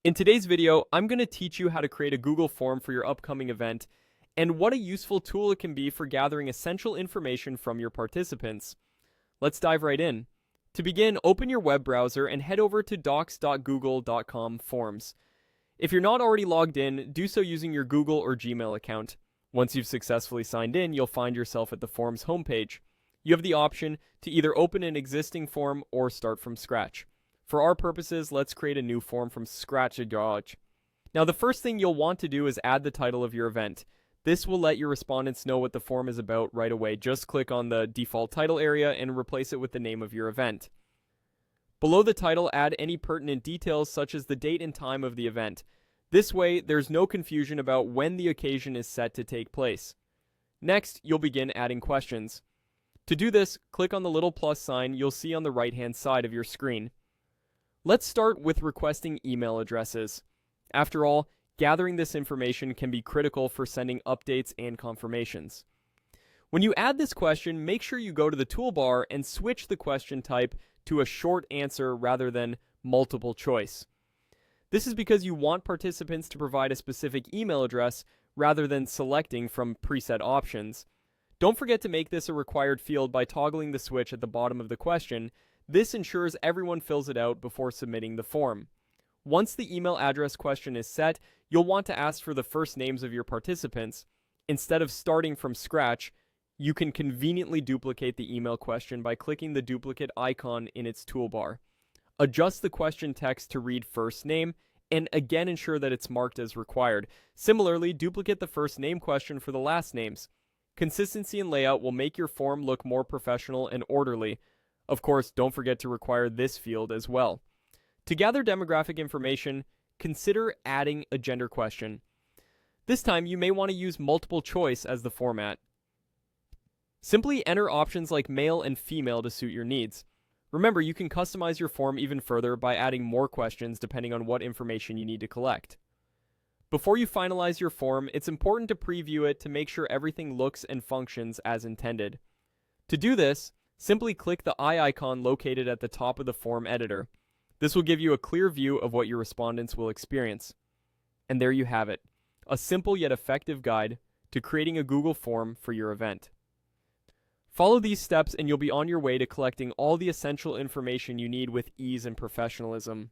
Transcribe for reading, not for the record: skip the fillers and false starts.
In today's video, I'm going to teach you how to create a Google form for your upcoming event and what a useful tool it can be for gathering essential information from your participants. Let's dive right in. To begin, open your web browser and head over to docs.google.com forms. If you're not already logged in, do so using your Google or Gmail account. Once you've successfully signed in, you'll find yourself at the forms homepage. You have the option to either open an existing form or start from scratch. For our purposes, let's create a new form from scratch. Now, the first thing you'll want to do is add the title of your event. This will let your respondents know what the form is about right away. Just click on the default title area and replace it with the name of your event. Below the title, add any pertinent details such as the date and time of the event. This way, there's no confusion about when the occasion is set to take place. Next, you'll begin adding questions. To do this, click on the little plus sign you'll see on the right-hand side of your screen. Let's start with requesting email addresses. After all, gathering this information can be critical for sending updates and confirmations. When you add this question, make sure you go to the toolbar and switch the question type to a short answer rather than multiple choice. This is because you want participants to provide a specific email address rather than selecting from preset options. Don't forget to make this a required field by toggling the switch at the bottom of the question. This ensures everyone fills it out before submitting the form. Once the email address question is set, you'll want to ask for the first names of your participants. Instead of starting from scratch, you can conveniently duplicate the email question by clicking the duplicate icon in its toolbar. Adjust the question text to read first name, and again ensure that it's marked as required. Similarly, duplicate the first name question for the last names. Consistency in layout will make your form look more professional and orderly. Of course, don't forget to require this field as well. To gather demographic information, consider adding a gender question. This time, you may want to use multiple choice as the format. Simply enter options like male and female to suit your needs. Remember, you can customize your form even further by adding more questions depending on what information you need to collect. Before you finalize your form, it's important to preview it to make sure everything looks and functions as intended. To do this, simply click the eye icon located at the top of the form editor. This will give you a clear view of what your respondents will experience. And there you have it, a simple yet effective guide to creating a Google form for your event. Follow these steps and you'll be on your way to collecting all the essential information you need with ease and professionalism.